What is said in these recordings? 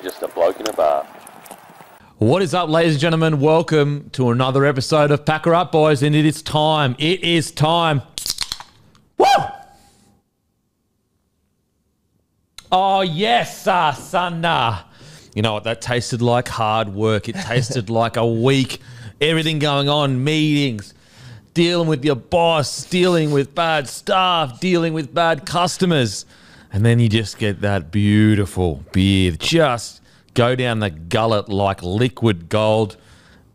just a bloke in a bar. What is up, ladies and gentlemen? Welcome to another episode of Pack Her Up, boys, and it is time. It is time. Woo! Oh, yes, son. You know what? That tasted like hard work. It tasted like a week. Everything going on, meetings, dealing with your boss, dealing with bad staff, dealing with bad customers. And then you just get that beautiful beer. Just go down the gullet like liquid gold.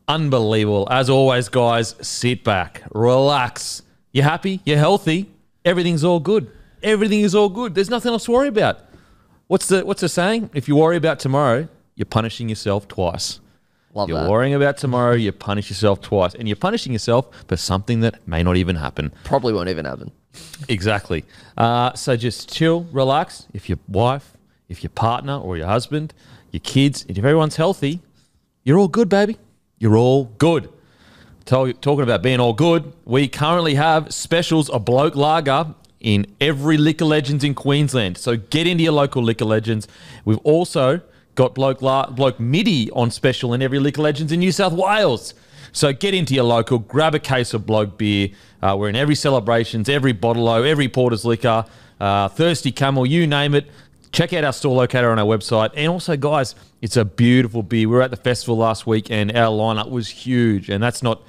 Unbelievable. As always, guys, sit back, relax. You're happy, you're healthy, everything's all good. Everything is all good. There's nothing else to worry about. What's the saying? If you worry about tomorrow, you're punishing yourself twice. Love you're that. worrying about tomorrow, you punish yourself twice. And you're punishing yourself for something that may not even happen. Probably won't even happen. Exactly. So just chill, relax. If your wife, if your partner or your husband, your kids, if everyone's healthy, you're all good, baby. You're all good. Talking about being all good, we currently have specials of Bloke Lager in every Liquor Legends in Queensland. So get into your local Liquor Legends. We've also got Bloke Midi on special in every Liquor Legends in New South Wales. So get into your local, grab a case of Bloke beer. We're in every celebrations, every bottle-o, every Porter's Liquor, Thirsty Camel, you name it. Check out our store locator on our website. And also, guys, it's a beautiful beer. We were at the festival last week and our lineup was huge. And that's not,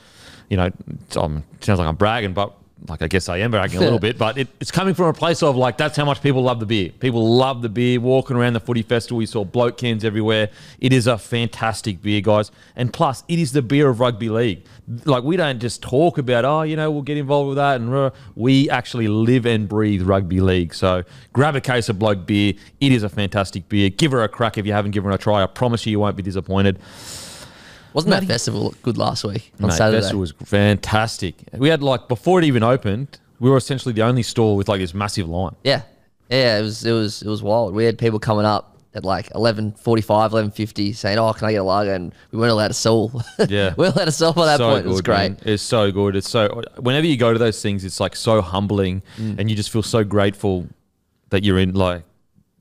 you know, sounds like I'm bragging, but like I guess I am bragging a little bit. But it's coming from a place of like, that's how much people love the beer. People love the beer. Walking around the footy festival, we saw bloke cans everywhere. It is a fantastic beer, guys. And plus, it is the beer of rugby league. Like, we don't just talk about, oh, you know, we'll get involved with that. And we actually live and breathe rugby league. So grab a case of bloke beer. It is a fantastic beer. Give her a crack if you haven't given her a try. I promise you won't be disappointed. Wasn't that festival good last week on Mate, Saturday? festival was fantastic. We had like, before it even opened, we were essentially the only store with like this massive line. Yeah, it was wild. We had people coming up at like 11:45, 11:50 saying, "Oh, can I get a lager?" And we weren't allowed to sell. Yeah, we weren't allowed to sell by that point. It was great. Man. It's so good. It's so, whenever you go to those things, it's like so humbling, and you just feel so grateful that you're in, like,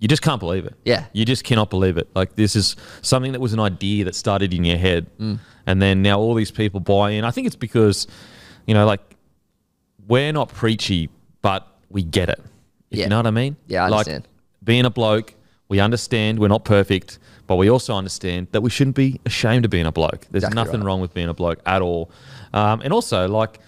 you just can't believe it. Yeah. You just cannot believe it. Like, this is something that was an idea that started in your head. And then now all these people buy in. I think it's because, you know, like, we're not preachy, but we get it. If you know what I mean? Yeah, I understand. Like, being a bloke, we understand we're not perfect, but we also understand that we shouldn't be ashamed of being a bloke. There's Exactly nothing right. wrong with being a bloke at all. And also, like,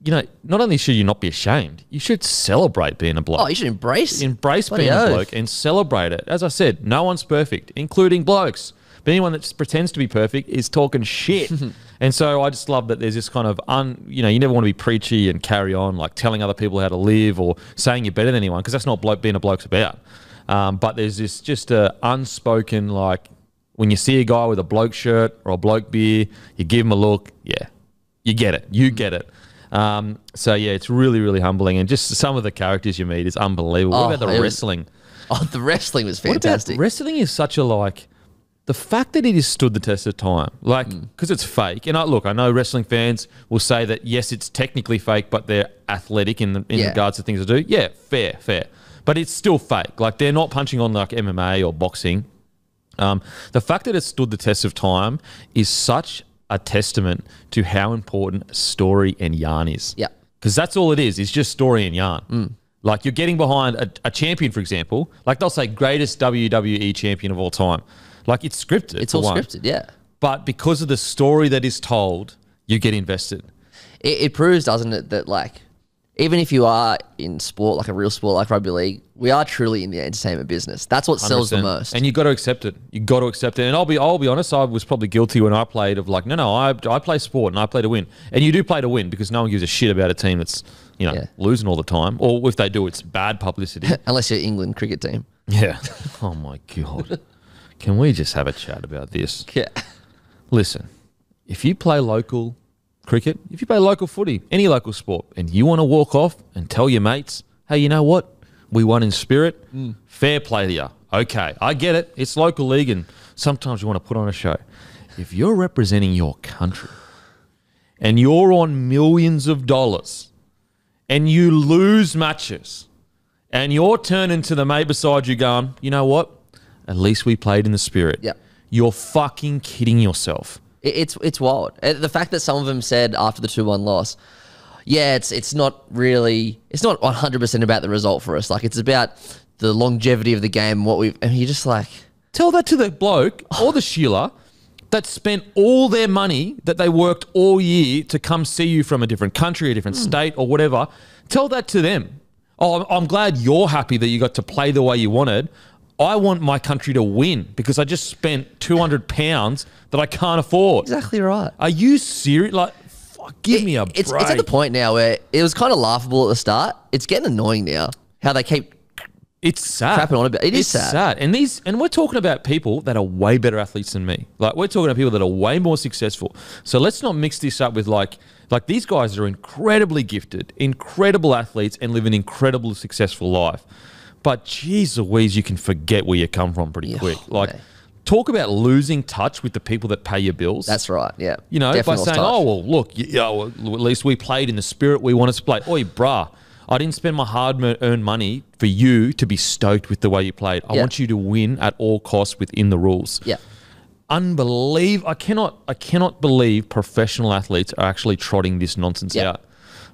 you know, not only should you not be ashamed, you should celebrate being a bloke. Oh, you should embrace Being Bloody a oath. bloke and celebrate it. As I said, no one's perfect, including blokes. But anyone that just pretends to be perfect is talking shit. And so I just love that there's this kind of, you know, you never want to be preachy and carry on, like telling other people how to live or saying you're better than anyone, because that's not being a bloke's about. But there's this just a unspoken, like, when you see a guy with a bloke shirt or a bloke beer, you give him a look. Yeah, you get it. You get it. So yeah, it's really, really humbling, and just some of the characters you meet is unbelievable. What about the wrestling? The wrestling was fantastic. Wrestling is such a, like, the fact that it has stood the test of time, like, because it's fake. And I know wrestling fans will say that yes, it's technically fake, but they're athletic in regards to things to do. Yeah, fair, but it's still fake. Like, they're not punching on like MMA or boxing. The fact that it's stood the test of time is such a testament to how important story and yarn is. Yeah. Because that's all it is. It's just story and yarn. Like, you're getting behind a champion, for example. Like, they'll say greatest WWE champion of all time. Like, it's scripted. It's all scripted, yeah. But because of the story that is told, you get invested. It proves, doesn't it, that like, even if you are in sport, like a real sport like rugby league, we are truly in the entertainment business. That's what sells the 100%. most. And you got to accept it. You got to accept it. And I'll be honest, I was probably guilty when I played of like, no, I play sport and I play to win. And you do play to win because no one gives a shit about a team that's, you know, losing all the time. Or if they do, it's bad publicity. Unless you're England cricket team. Yeah. Oh my God. Can we just have a chat about this? Yeah. Listen, if you play local cricket, if you play local footy, any local sport, and you want to walk off and tell your mates, hey, you know what? We won in spirit. Fair play to you. Okay, I get it. It's local league and sometimes you want to put on a show. If you're representing your country and you're on millions of dollars and you lose matches and you're turning to the mate beside you going, you know what? at least we played in the spirit. Yeah. You're fucking kidding yourself. It's wild. The fact that some of them said after the 2-1 loss, yeah, it's not 100% about the result for us. Like, it's about the longevity of the game, and you're just like... Tell that to the bloke or the Sheila that spent all their money that they worked all year to come see you from a different country, a different state or whatever. Tell that to them. Oh, I'm glad you're happy that you got to play the way you wanted. I want my country to win because I just spent £200 that I can't afford. Exactly right. Are you serious? Like, fuck, give me a break. It's at the point now where it was kind of laughable at the start. It's getting annoying now how they keep... It's sad. Crapping on about it. It's sad. And we're talking about people that are way better athletes than me. Like, we're talking about people that are way more successful. So let's not mix this up with like these guys are incredibly gifted, incredible athletes, and live an incredibly successful life. But geez Louise, you can forget where you come from pretty quick. Like, talk about losing touch with the people that pay your bills. That's right. Yeah. You know, Definitely by saying, oh well, look, well, at least we played in the spirit we wanted to play. Oi, bruh. I didn't spend my hard-earned money for you to be stoked with the way you played. I want you to win at all costs within the rules. Yeah. Unbelievable. I cannot believe professional athletes are actually trotting this nonsense out.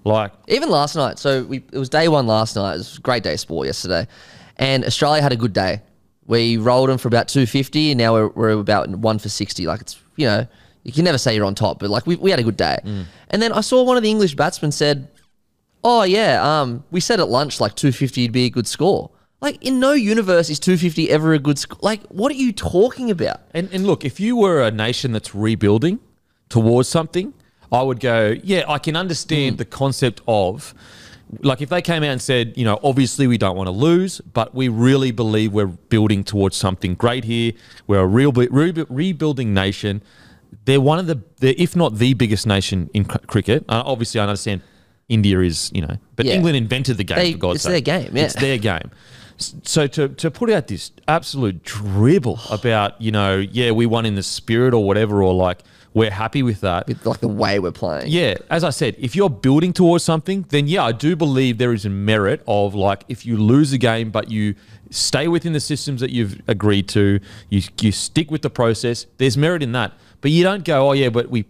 Like, even last night. So it was day 1 last night. It was a great day of sport yesterday. And Australia had a good day. We rolled them for about 250 and now we're about 1 for 60. Like, it's, you know, you can never say you're on top, but like we had a good day. And then I saw one of the English batsmen said, oh, yeah, we said at lunch like 250 would be a good score. Like, in no universe is 250 ever a good score. Like, what are you talking about? And look, if you were a nation that's rebuilding towards something, I would go, yeah, I can understand the concept of, like, if they came out and said, you know, obviously we don't want to lose, but we really believe we're building towards something great here. We're a rebuilding nation. They're one of the, if not the biggest nation in cricket. Obviously, I understand India is, you know, but England invented the game, for God's sake. It's their game, yeah. It's their game. So to put out this absolute dribble about, you know, yeah, we won in the spirit or whatever, or like, we're happy with that. With like the way we're playing. Yeah, as I said, if you're building towards something, then yeah, I do believe there is a merit of like, if you lose a game, but you stay within the systems that you've agreed to, you stick with the process, there's merit in that. But you don't go, oh yeah, but we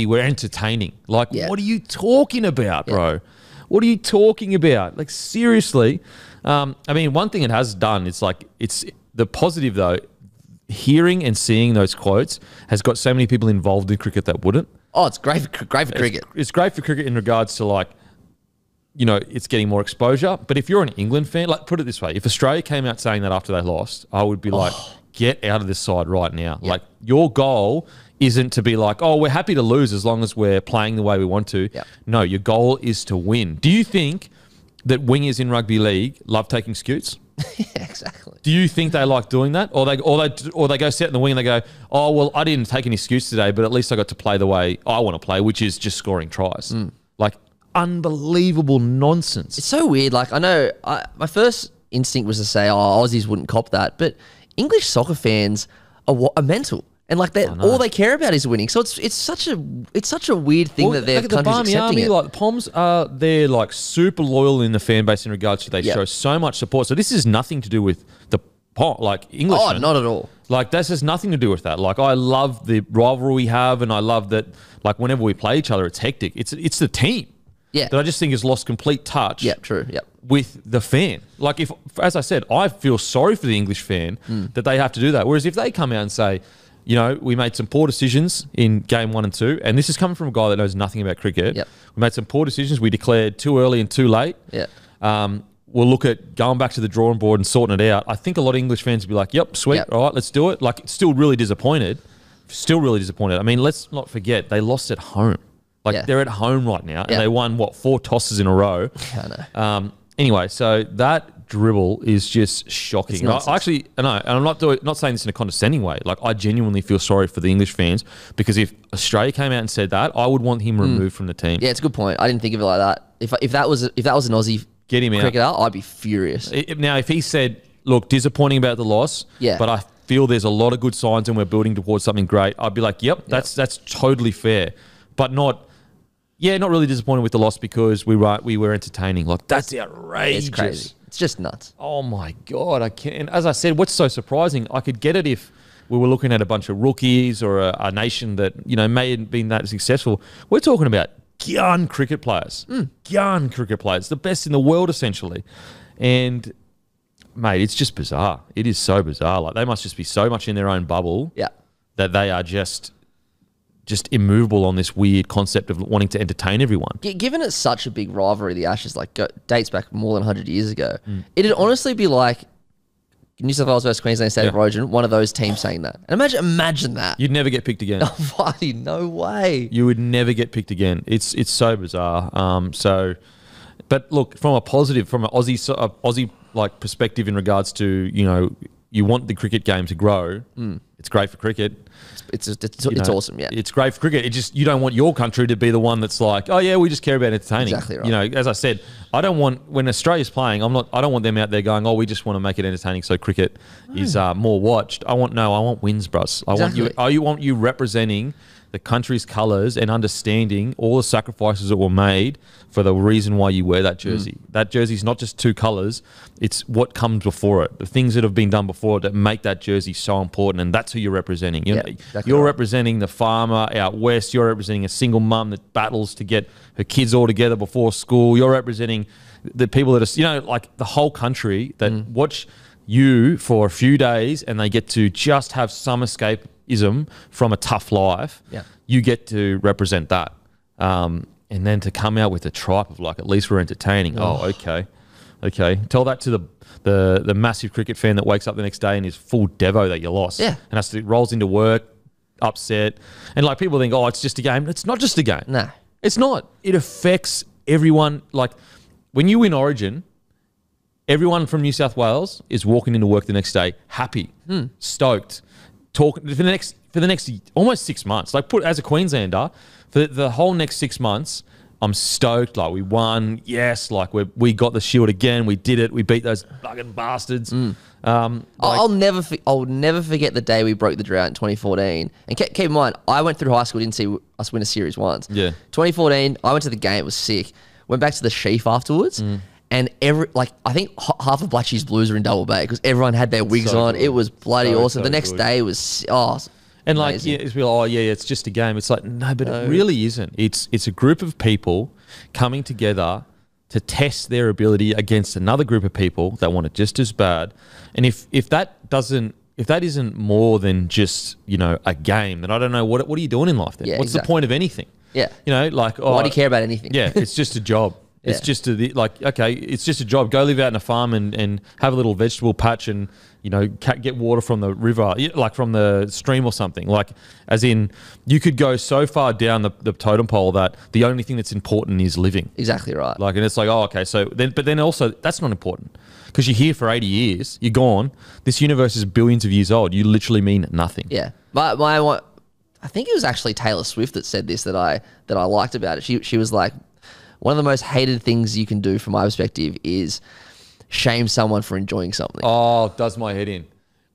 were entertaining. Like, what are you talking about, bro? What are you talking about? Like, seriously. I mean, one thing it has done, it's like, it's the positive though, hearing and seeing those quotes has got so many people involved in cricket that wouldn't. Oh, it's great for cricket. It's great for cricket in regards to like, you know, it's getting more exposure. But if you're an England fan, like, put it this way, if Australia came out saying that after they lost, I would be like, get out of this side right now. Like, your goal isn't to be like, oh, we're happy to lose as long as we're playing the way we want to. No, your goal is to win. Do you think that wingers in rugby league love taking scoots? Yeah, exactly. Do you think they like doing that, or they go sit in the wing and they go, oh well, I didn't take any scoots today, but at least I got to play the way I want to play, which is just scoring tries. Like, unbelievable nonsense. It's so weird. Like, I know my first instinct was to say, oh, Aussies wouldn't cop that, but English soccer fans are mental. And like, all they care about is winning. So it's such a weird thing that their country's accepting Army, it. Like, the Poms are, they're like super loyal in the fan base in regards to they show so much support. So this is nothing to do with the Englishmen. Oh, not at all. Like, this has nothing to do with that. Like, I love the rivalry we have, and I love that, like, whenever we play each other, it's hectic. It's the team. Yeah. That I just think has lost complete touch. Yeah, true. Yeah. With the fan. Like, if, as I said, I feel sorry for the English fan that they have to do that. Whereas if they come out and say, you know, we made some poor decisions in game 1 and 2, and this is coming from a guy that knows nothing about cricket. We made some poor decisions. We declared too early and too late. We'll look at going back to the drawing board and sorting it out. I think a lot of English fans will be like, yep, sweet, all right, let's do it. Like, still really disappointed. I mean, let's not forget, they lost at home. Like, they're at home right now, and they won, 4 tosses in a row. I know. Anyway, so that dribble is just shocking. I actually, no, and I'm not saying this in a condescending way. Like, I genuinely feel sorry for the English fans, because if Australia came out and said that, I would want him removed from the team. Yeah, it's a good point. I didn't think of it like that. If that was an Aussie get him out cricketer, I'd be furious. Now, if he said, look, disappointing about the loss, but I feel there's a lot of good signs and we're building towards something great, I'd be like, yep, that's totally fair. But not really disappointed with the loss because we were entertaining. Like, that's outrageous. It's crazy. It's just nuts. Oh my God, I can't. And as I said, what's so surprising, I could get it if we were looking at a bunch of rookies or a nation that, you know, may have been that successful. We're talking about gun cricket players. Gun cricket players. The best in the world, essentially. And, mate, it's just bizarre. It is so bizarre. Like, they must just be so much in their own bubble that they are just immovable on this weird concept of wanting to entertain everyone. Given it's such a big rivalry, the Ashes, like, dates back more than 100 years ago, it'd honestly be like New South Wales versus Queensland State of Origin, one of those teams saying that. And imagine that. You'd never get picked again. Oh, buddy, no way. You would never get picked again. It's so bizarre. But look, from an Aussie like perspective in regards to, you know, you want the cricket game to grow. It's great for cricket. It's awesome, yeah. It's great for cricket. It just, you don't want your country to be the one that's like, oh yeah, we just care about entertaining. Exactly right. You know, as I said, I don't want, when Australia's playing, I don't want them out there going, oh, we just want to make it entertaining so cricket is more watched. I want wins, bros. I want you representing the country's colours and understanding all the sacrifices that were made for the reason why you wear that jersey. That jersey is not just two colours, it's what comes before it. The things that have been done before it that make that jersey so important, and that's who you're representing. You're representing the farmer out west, you're representing a single mum that battles to get her kids all together before school, you're representing the people that are, you know, like the whole country that watch you for a few days and they get to just have some escapism from a tough life. You get to represent that. And then to come out with a tripe of like, at least we're entertaining. Oh, okay. Tell that to the massive cricket fan that wakes up the next day and is full devo that you lost. And rolls into work, upset. And like people think, oh, it's just a game. It's not just a game. Nah. It's not. It affects everyone. Like when you win Origin, everyone from New South Wales is walking into work the next day happy, stoked, talking for the next almost 6 months. Like as a Queenslander, for the whole next 6 months, I'm stoked. Like we won, yes. Like we got the shield again. We did it. We beat those fucking bastards. I'll never forget the day we broke the drought in 2014. And keep in mind, I went through high school, didn't see us win a series once. 2014, I went to the game. It was sick. Went back to the Sheaf afterwards. And I think half of Black Sheep's Blues are in Double Bay because everyone had their wigs on. Good. It was bloody awesome. The next day was and like it's like, oh yeah, it's just a game. It's like no, but it really isn't. It's a group of people coming together to test their ability against another group of people that want it just as bad. And if that isn't more than just, you know, a game, then I don't know what are you doing in life then? What's the point of anything? You know, like why do you care about anything? It's just a job. It's just it's just a job. Go live out in a farm and have a little vegetable patch and, you know, get water from the river, like from the stream or something. Like, as in, you could go so far down the totem pole that the only thing that's important is living. Exactly right. Like, and it's like, oh, okay. So then, but then also that's not important because you're here for 80 years. You're gone. This universe is billions of years old. You literally mean nothing. Yeah. I think it was actually Taylor Swift that said this that I liked about it. She was like, one of the most hated things you can do from my perspective is shame someone for enjoying something. Oh, does my head in.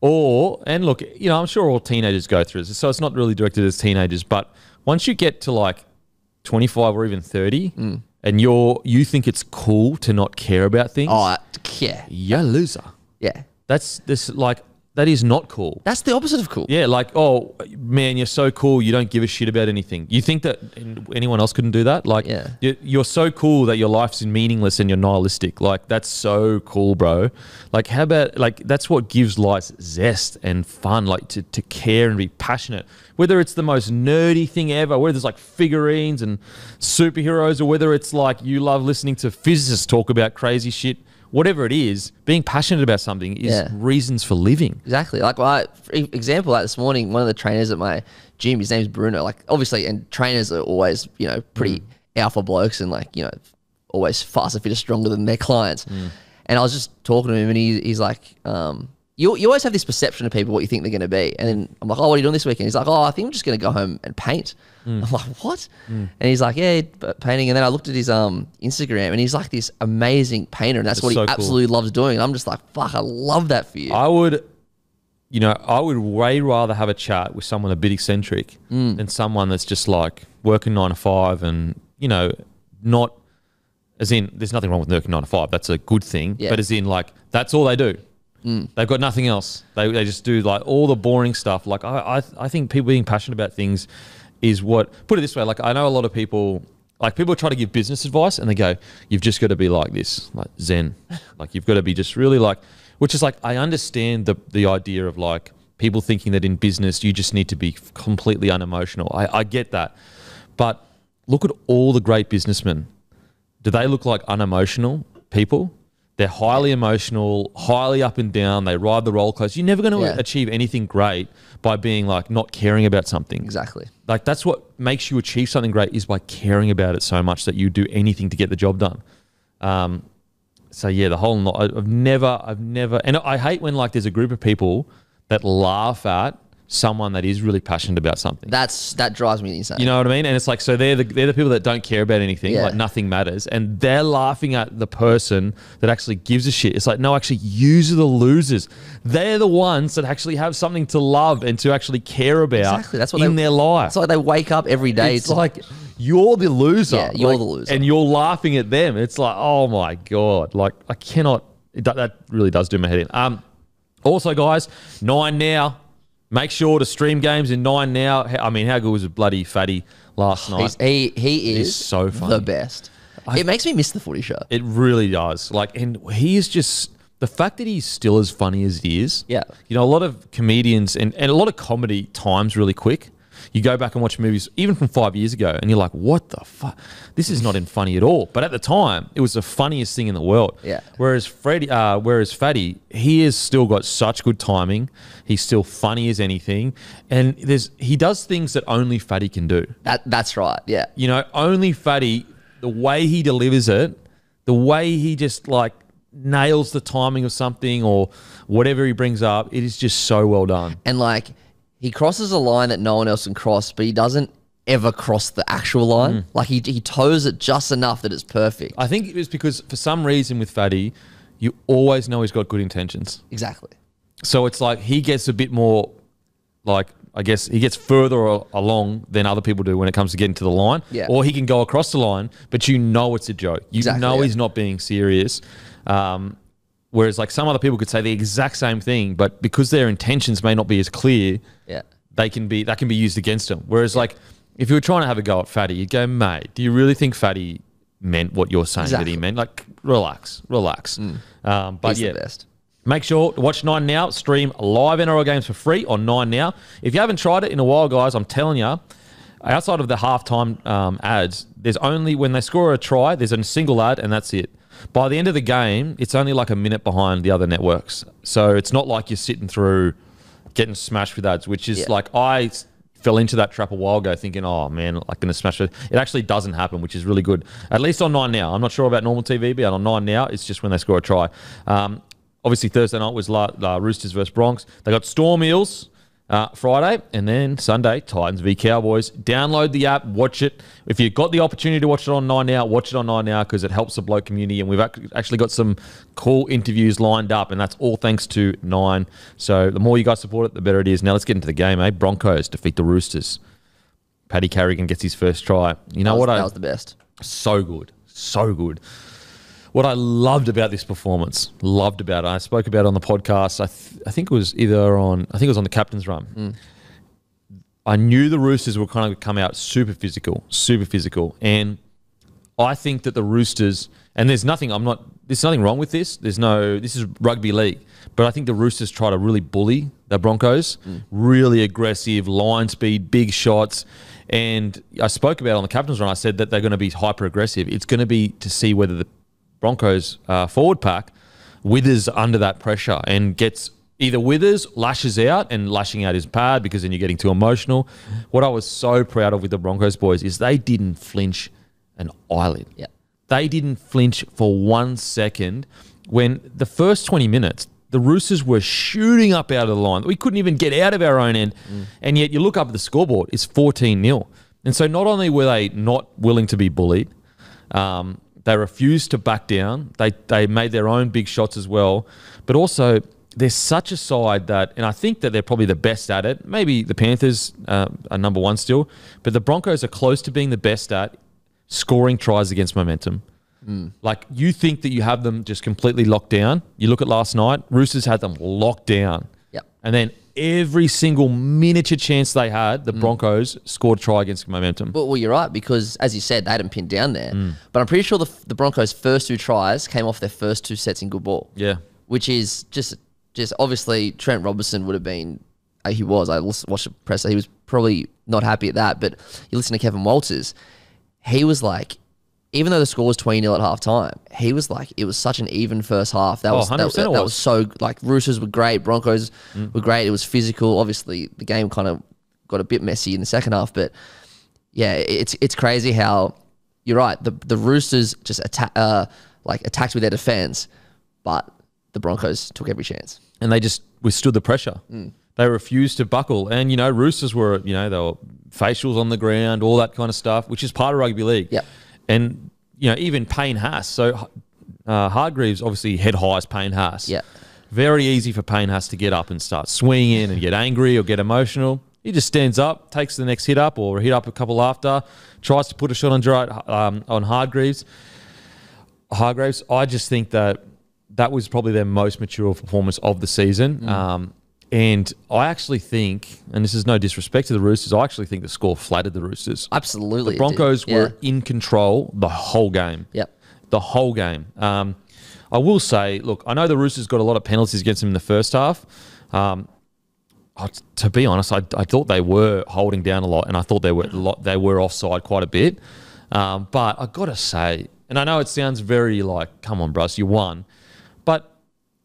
And look, you know, I'm sure all teenagers go through this, so it's not really directed as teenagers, but once you get to like 25 or even 30 and you think it's cool to not care about things. Oh, yeah. You're a loser. Yeah. That is not cool. That's the opposite of cool. Yeah, like, oh, man, you're so cool. You don't give a shit about anything. You think that anyone else couldn't do that? Like, you're so cool that your life's meaningless and you're nihilistic. Like, that's so cool, bro. Like, how about, like, that's what gives life zest and fun, like, to care and be passionate. Whether it's the most nerdy thing ever, whether it's like figurines and superheroes, or whether it's like you love listening to physicists talk about crazy shit. Whatever it is, being passionate about something is reasons for living. Exactly. Like, for example, like this morning, one of the trainers at my gym, his name's Bruno. Like, obviously, and trainers are always, you know, pretty alpha blokes and, like, you know, always faster, fitter, stronger than their clients. And I was just talking to him and he's like, you always have this perception of people, what you think they're going to be. And then I'm like, oh, what are you doing this weekend? He's like, oh, I think I'm just going to go home and paint. I'm like, what? And he's like, yeah, painting. And then I looked at his Instagram and he's like this amazing painter. And that's what he absolutely loves doing. And I'm just like, fuck, I love that for you. I would way rather have a chat with someone a bit eccentric than someone that's just like working 9 to 5 and, you know, not as in, there's nothing wrong with working 9 to 5. That's a good thing. Yeah. But as in, like, that's all they do. They've got nothing else. They just do like all the boring stuff. Like I think people being passionate about things is what, put it this way, like I know a lot of people, like people try to give business advice and they go, you've just got to be like this, like Zen. Like you've got to be just really like, which is like, I understand the idea of like people thinking that in business, you just need to be completely unemotional. I get that. But look at all the great businessmen. Do they look like unemotional people? They're highly emotional, highly up and down. They ride the roller coaster. You're never going to achieve anything great by being like not caring about something. Exactly. Like that's what makes you achieve something great is by caring about it so much that you do anything to get the job done. So yeah, the whole I've never, and I hate when like there's a group of people that laugh at someone that is really passionate about something. That drives me insane. You know what I mean? And it's like, so they're the people that don't care about anything, like nothing matters. And they're laughing at the person that actually gives a shit. It's like, no, actually, yous are the losers. They're the ones that actually have something to love and to actually care about That's what in their life. It's like they wake up every day. It's like, you're the loser. Yeah, you're the loser. And you're laughing at them. It's like, oh my God. Like, I cannot, that really does do my head in. Also, guys, 9 now. Make sure to stream games in 9 now. I mean, how good was bloody Fatty last night? He is so funny. The best. It makes me miss the footy show. It really does. Like, and he is just, the fact that he's still as funny as he is. Yeah. You know, a lot of comedians and a lot of comedy times really quick. You go back and watch movies, even from 5 years ago, and you're like, what the fuck? This is not even funny at all. But at the time, it was the funniest thing in the world. Yeah. Whereas Fatty, he has still got such good timing. He's still funny as anything. And he does things that only Fatty can do. That's right, yeah. You know, only Fatty, the way he delivers it, the way he just like nails the timing of something or whatever he brings up, it is just so well done. And like, he crosses a line that no one else can cross, but he doesn't ever cross the actual line. Like he toes it just enough that it's perfect. I think it was because for some reason with Fatty, you always know he's got good intentions. Exactly. So it's like he gets a bit more, like, I guess he gets further along than other people do when it comes to getting to the line. Yeah. Or he can go across the line, but you know it's a joke. You know he's not being serious. Whereas like some other people could say the exact same thing, but because their intentions may not be as clear, that can be used against them. Whereas like if you were trying to have a go at Fatty, you'd go, mate, do you really think Fatty meant what you're saying that he meant? Like, relax. But he's yeah, the best. Make sure to watch 9 Now, stream live NRL games for free on 9 Now. If you haven't tried it in a while, guys, I'm telling you, outside of the halftime ads, there's only, when they score a try, there's a single ad and that's it. By the end of the game, it's only like a minute behind the other networks. So it's not like you're sitting through getting smashed with ads, which is like, I fell into that trap a while ago thinking, oh man, I'm going to smash it. It actually doesn't happen, which is really good. At least on 9 Now. I'm not sure about normal TV, but on 9 Now, it's just when they score a try. Obviously, Thursday night was Roosters versus Broncos. They got Storm Eels Friday, and then Sunday, Titans v Cowboys. Download the app, watch it. If you've got the opportunity to watch it on 9 Now, watch it on 9 Now because it helps the bloke community, and we've actually got some cool interviews lined up, and that's all thanks to 9. So the more you guys support it, the better it is. Now let's get into the game, eh? Broncos defeat the Roosters. Paddy Carrigan gets his first try. You know That was the best. So good. So good. What I loved about this performance, I spoke about it on the podcast. I think it was on the captain's run. I knew the Roosters were kind of come out super physical. And I think that the Roosters, and there's nothing wrong with this. This is rugby league. But I think the Roosters try to really bully the Broncos. Really aggressive, line speed, big shots. And I spoke about it on the captain's run. I said that they're going to be hyper aggressive. It's going to be to see whether the Broncos forward pack withers under that pressure and gets either withers, lashes out, and lashing out is bad because then you're getting too emotional. What I was so proud of with the Broncos boys is they didn't flinch an eyelid. Yeah. They didn't flinch for 1 second when the first 20 minutes, the Roosters were shooting up out of the line. We couldn't even get out of our own end. And yet you look up at the scoreboard, it's 14-0. And so not only were they not willing to be bullied, they refused to back down. They made their own big shots as well. But also, they're such a side that, and I think that they're probably the best at it. Maybe the Panthers are number one still. But the Broncos are close to being the best at scoring tries against momentum. Like, you think that you have them just completely locked down. You look at last night, Roosters had them locked down. Yep. And then every single miniature chance they had, the Broncos scored a try against momentum. Well, you're right, because as you said, they had them pinned down there. But I'm pretty sure the Broncos' first 2 tries came off their first 2 sets in good ball. Yeah. Which is just obviously Trent Robinson would have been, I watched the presser, he was probably not happy at that. But you listen to Kevin Walters, he was like, even though the score was 20-0 at halftime, he was like, it was such an even first half. That was 100% that was so, like, Roosters were great, Broncos were great. It was physical. Obviously, the game kind of got a bit messy in the second half, but yeah, it's crazy how you're right. The Roosters just attacked with their defense, but the Broncos took every chance. And they just withstood the pressure. They refused to buckle. And, Roosters were, they were facials on the ground, all that kind of stuff, which is part of rugby league. Yep. And, even Payne Haas. So Hargreaves obviously head high as Payne Haas. Yeah. Very easy for Payne Haas to get up and start swinging and get angry or get emotional. He just stands up, takes the next hit up or hit up a couple after, tries to put a shot on Hargreaves. I just think that was probably their most mature performance of the season. And I actually think, and this is no disrespect to the Roosters, I actually think the score flattered the Roosters. Absolutely. The Broncos were in control the whole game. Yep. The whole game. I will say, look, I know the Roosters got a lot of penalties against them in the first half. To be honest, I thought they were holding down a lot, and I thought they were offside quite a bit. But I got to say, and I know it sounds very like, come on, bros, you won. But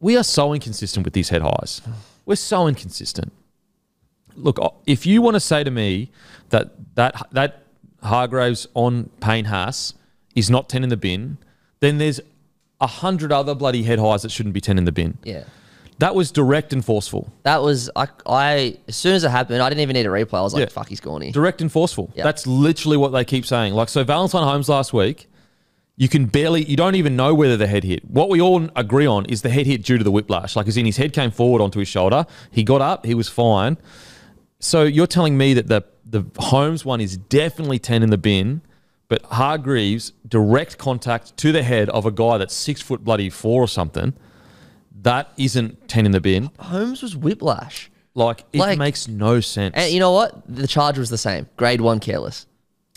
we are so inconsistent with these head highs. We're so inconsistent. Look, if you want to say to me that Hargreaves on Payne Haas is not 10 in the bin, then there's 100 other bloody head highs that shouldn't be 10 in the bin. Yeah. That was direct and forceful. That was, I as soon as it happened, I didn't even need a replay. I was like, fuck, he's gone here. Direct and forceful. Yep. That's literally what they keep saying. Like, so Valentine Holmes last week, you don't even know whether the head hit. What we all agree on is the head hit due to the whiplash. Like, as in his head came forward onto his shoulder. He got up. He was fine. So you're telling me that the Holmes one is definitely 10 in the bin, but Hargreaves, direct contact to the head of a guy that's 6'4" or something, that isn't 10 in the bin. Holmes was whiplash. It makes no sense. And you know what? The charge was the same. Grade 1 careless.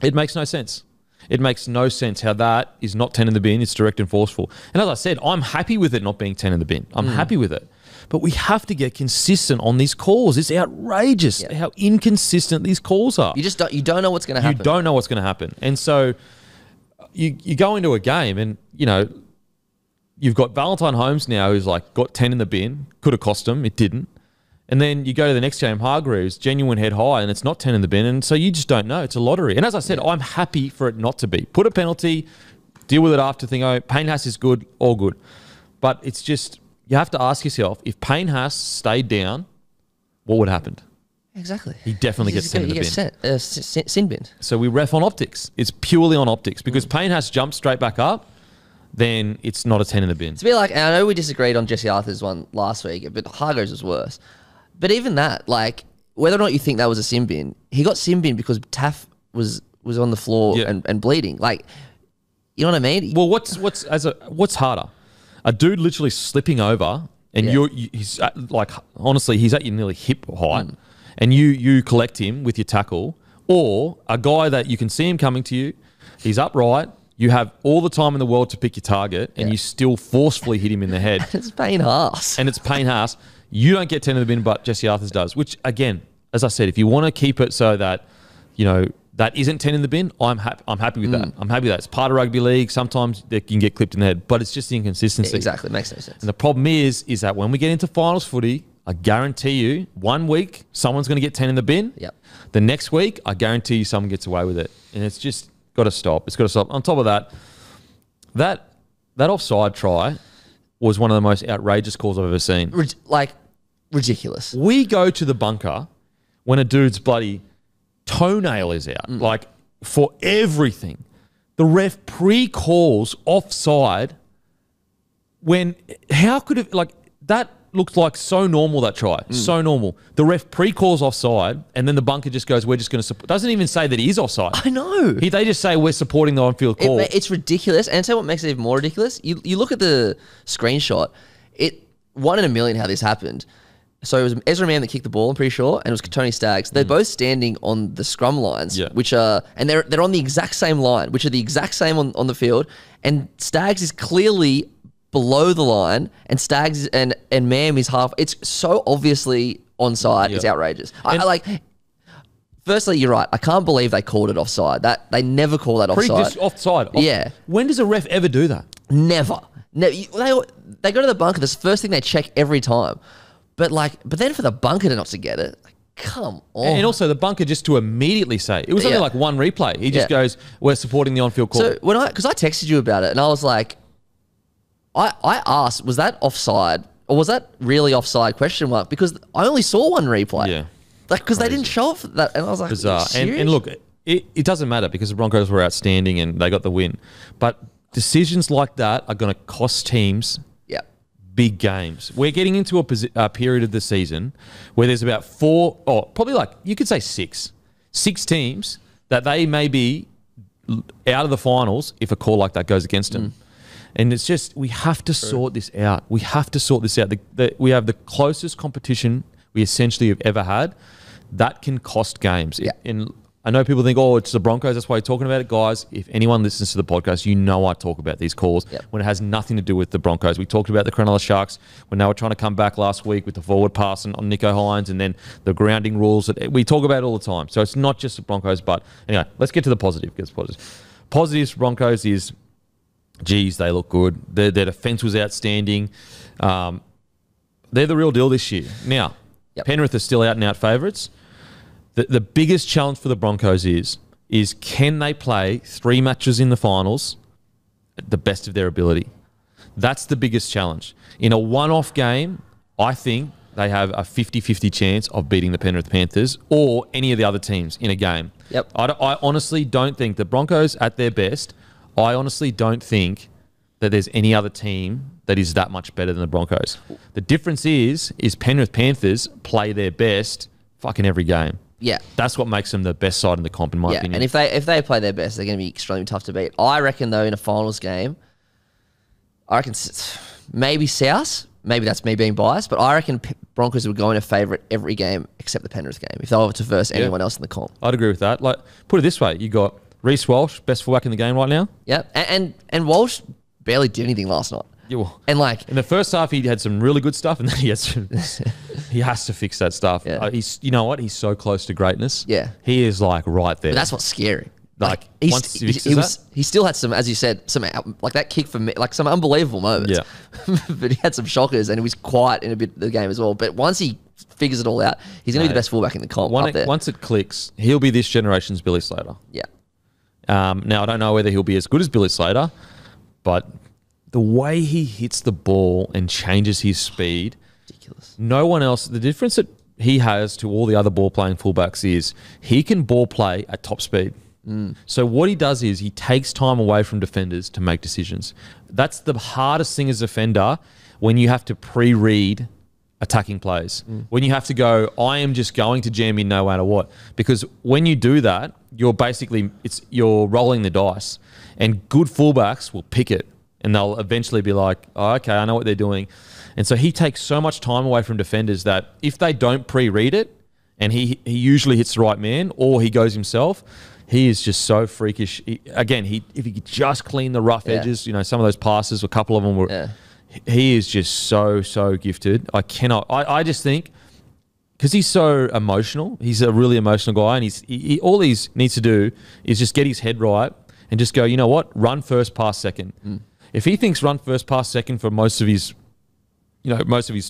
It makes no sense. It makes no sense how that is not 10 in the bin. It's direct and forceful. And as I said, I'm happy with it not being 10 in the bin. I'm happy with it. But we have to get consistent on these calls. It's outrageous how inconsistent these calls are. You don't know what's going to happen. You don't know what's going to happen. And so you go into a game and, you've got Valentine Holmes now who's like got 10 in the bin. Could have cost him. It didn't. And then you go to the next game, Hargreaves, genuine head high, and it's not 10 in the bin. And so you just don't know. It's a lottery. And as I said, I'm happy for it not to be. Put a penalty, deal with it after, Payne Haas is good, all good. But it's just, you have to ask yourself, if Payne Haas stayed down, what would have happened? Exactly. He definitely gets 10 in the bin. Sin bin. So we ref on optics. It's purely on optics. Because Payne Haas jumps straight back up, then it's not a 10 in the bin. To be like, and I know we disagreed on Jesse Arthur's one last week, but Hargreaves was worse. But even that, like, whether or not you think that was a sin bin, he got sin bin because Taff was on the floor and bleeding. Like, you know what I mean? Well, what's harder? A dude literally slipping over, and he's honestly, he's at your nearly hip height, and you collect him with your tackle, or a guy that you can see him coming to you, he's upright, you have all the time in the world to pick your target, and you still forcefully hit him in the head. It's Payne Haas. And it's Payne Haas. You don't get 10 in the bin, but Jesse Arthurs does, which, again, as I said, if you want to keep it so that, that isn't 10 in the bin, I'm happy with that. I'm happy with that. It's part of rugby league. Sometimes they can get clipped in the head, but it's just the inconsistency. Yeah, exactly. It makes no sense. And the problem is that when we get into finals footy, I guarantee you, 1 week, someone's going to get 10 in the bin. Yep. The next week, I guarantee you someone gets away with it. And it's just got to stop. It's got to stop. On top of that offside try was one of the most outrageous calls I've ever seen. Ridiculous. We go to the bunker when a dude's bloody toenail is out, for everything. The ref pre-calls offside how could it, that looked like so normal, that try. So normal. The ref pre-calls offside, and then the bunker just goes, we're just going to support. Doesn't even say that he is offside. I know. They just say we're supporting the on-field call. It's ridiculous. And tell you what makes it even more ridiculous. You look at the screenshot. It 1 in a million how this happened. So it was Ezra Mann that kicked the ball, I'm pretty sure, and it was Tony Staggs. They're both standing on the scrum lines, which are, and they're on the exact same line, which are the exact same on the field. And Staggs is clearly below the line, and Staggs and Mann is half. It's so obviously onside. It's outrageous. I like. Firstly, you're right. I can't believe they called it offside. That they never call that offside. Just offside. Yeah. When does a ref ever do that? Never. They go to the bunker. That's the first thing they check every time. But then for the bunker to not to get it, like, come on. And also the bunker just to immediately say, it was only like one replay. He just goes, we're supporting the on-field call. So because I texted you about it and I was like, I asked, was that offside or was that really offside ? Because I only saw one replay. Yeah. Because they didn't show off that. And I was like, bizarre. And look, it doesn't matter because the Broncos were outstanding and they got the win. But decisions like that are going to cost teams big games. We're getting into a period of the season where there's about 4, or probably like, you could say 6 teams that they may be out of the finals if a call like that goes against them. And it's just, we have to sort this out. We have to sort this out. We have the closest competition we essentially have ever had. That can cost games. And I know people think, oh, it's the Broncos, that's why you're talking about it. Guys, if anyone listens to the podcast, you know I talk about these calls when it has nothing to do with the Broncos. We talked about the Cronulla Sharks when they were trying to come back last week with the forward pass on Nico Hines and then the grounding rules. That we talk about it all the time. So it's not just the Broncos, but anyway, let's get to the positive. Positives for Broncos is, geez, they look good. Their defence was outstanding. They're the real deal this year. Now, Penrith are still out and out favourites. The biggest challenge for the Broncos is can they play 3 matches in the finals at the best of their ability? That's the biggest challenge. In a one-off game, I think they have a 50-50 chance of beating the Penrith Panthers or any of the other teams in a game. I honestly don't think the Broncos at their best, I honestly don't think that there's any other team that is that much better than the Broncos. The difference is Penrith Panthers play their best fucking every game. Yeah. That's what makes them the best side in the comp, in my opinion. And if they play their best, they're going to be extremely tough to beat. I reckon, though, in a finals game, I reckon maybe South, maybe that's me being biased, but I reckon Broncos would go in a favourite every game except the Penrith game if they were to verse anyone else in the comp. I'd agree with that. Like, put it this way, you got Reece Walsh, best fullback in the game right now. Yeah, and Walsh barely did anything last night. Yeah, well, and like in the first half, he had some really good stuff, and then he has to fix that stuff. You know what? He's so close to greatness. Yeah, he is like right there. But that's what's scary. Like once he still had some, as you said, some like that kick for me, like some unbelievable moments. Yeah, but he had some shockers, and he was quiet in a bit of the game as well. But once he figures it all out, he's going to be the best fullback in the comp. Once it clicks, he'll be this generation's Billy Slater. Yeah. Now I don't know whether he'll be as good as Billy Slater, but the way he hits the ball and changes his speed, ridiculous. No one else. The difference that he has to all the other ball playing fullbacks is he can ball play at top speed. So what he does is he takes time away from defenders to make decisions. That's the hardest thing as a defender when you have to pre-read attacking plays. When you have to go, I am just going to jam in no matter what. Because when you do that, you're rolling the dice. And good fullbacks will pick it. And they'll eventually be like, oh, okay, I know what they're doing. And so he takes so much time away from defenders that if they don't pre-read it, and he usually hits the right man, or he goes himself, he is just so freakish. If he could just clean the rough edges, some of those passes, a couple of them were... He is just so gifted. I just think, because he's so emotional, he's a really emotional guy, and all he needs to do is just get his head right and just go, you know what, run first, pass second. If he thinks run first, pass second for most of his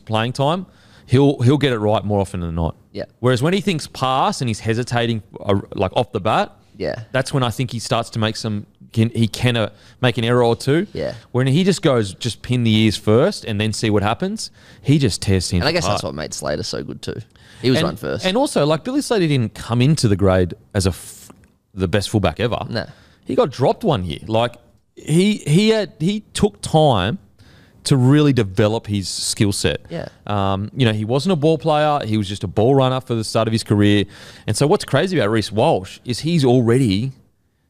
playing time, he'll get it right more often than not. Yeah. Whereas when he thinks pass and he's hesitating like off the bat, that's when I think he starts to make he can make an error or two. Yeah. When he just goes, just pin the ears first and then see what happens, he just tears teams apart. And I guess that's what made Slater so good too. He was run first. And also, like, Billy Slater didn't come into the grade as the best fullback ever. No. He got dropped one year. Like, he took time to really develop his skill set. Yeah. You know, he wasn't a ball player. He was just a ball runner for the start of his career. And so what's crazy about Reece Walsh is he's already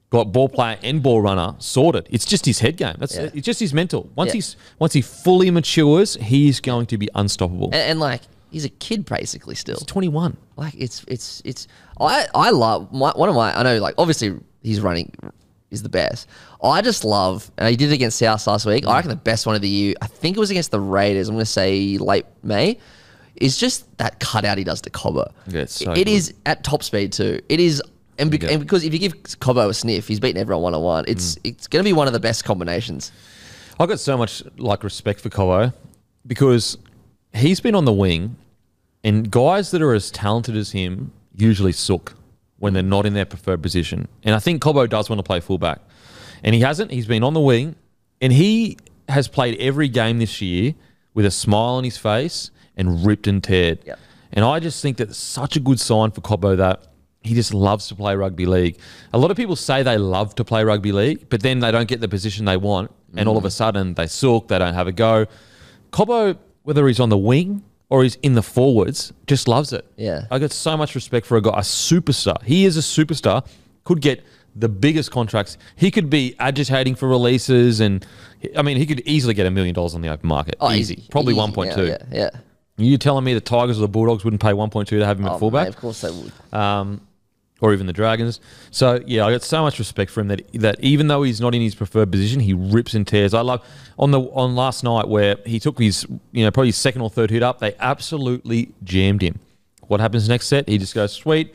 got ball player and ball runner sorted. It's just his head game. It's just his mental. Once he fully matures, he's going to be unstoppable. And like, he's a kid basically still. He's 21. Like I love I know, like, obviously his running is the best. I just love, and he did it against South last week. I reckon the best one of the year, I think it was against the Raiders. I'm going to say late May. Is just that cutout he does to Cobbo. Yeah, it's so it good. is at top speed too. It is, and because if you give Cobbo a sniff, he's beaten everyone one-on-one. It's going to be one of the best combinations. I've got so much like respect for Cobbo because he's been on the wing, and guys that are as talented as him usually suck when they're not in their preferred position. And I think Cobbo does want to play fullback. And he hasn't. He's been on the wing, and he has played every game this year with a smile on his face and ripped and teared. Yep. And I just think that's such a good sign for Cobbo that he just loves to play rugby league. A lot of people say they love to play rugby league, but then they don't get the position they want, and all of a sudden they suck, they don't have a go. Cobbo, whether he's on the wing or he's in the forwards, just loves it. Yeah. I got so much respect for a guy, a superstar. He is a superstar, could get the biggest contracts. He could be agitating for releases, and I mean, he could easily get $1 million on the open market. Oh, easy. Probably easy. 1.2. Yeah. You telling me the Tigers or the Bulldogs wouldn't pay 1.2 to have him at fullback? Mate, of course they would. Or even the Dragons. So, yeah, I got so much respect for him that even though he's not in his preferred position, he rips and tears. I love on last night where he took his, probably his second or third hit up, they absolutely jammed him. What happens next set? He just goes, sweet,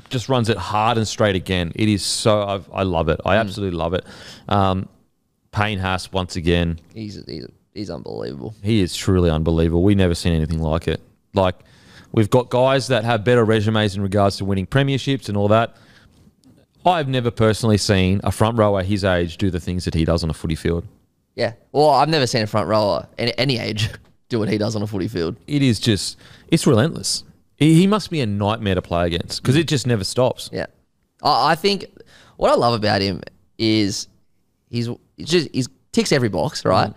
just runs it hard and straight again. It is so, I love it. I absolutely love it. Payne Haas, once again. He's unbelievable. He is truly unbelievable. We've never seen anything like it. Like, we've got guys that have better resumes in regards to winning premierships and all that. I've never personally seen a front rower his age do the things that he does on a footy field. Yeah. Well, I've never seen a front rower any age do what he does on a footy field. It is just, it's relentless. He must be a nightmare to play against because it just never stops. Yeah. I think what I love about him is he's ticks every box, right?